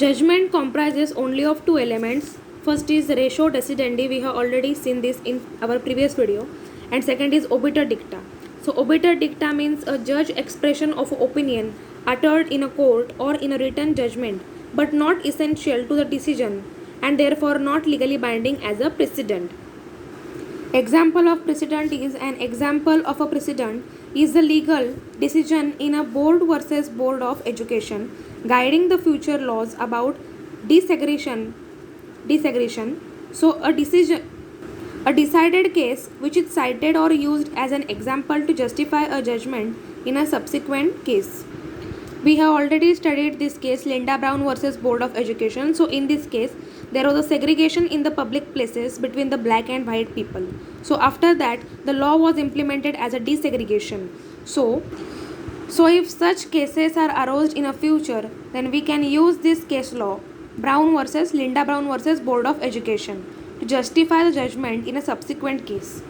Judgment comprises only of two elements. First is ratio decidendi, we have already seen this in our previous video, and second is obiter dicta. So obiter dicta means a judge expression of opinion uttered in a court or in a written judgment, but not essential to the decision and therefore not legally binding as a precedent. Example of precedent is an example of a precedent is the legal decision in a board versus board of education guiding the future laws about desegregation. So a decided case which is cited or used as an example to justify a judgment in a subsequent case. We have already studied this case, Linda Brown versus Board of Education. So in this case, there was a segregation in the public places between the black and white people. So after that, the law was implemented as a desegregation. So if such cases are arose in a future, then we can use this case law, Linda Brown versus Board of Education, to justify the judgment in a subsequent case.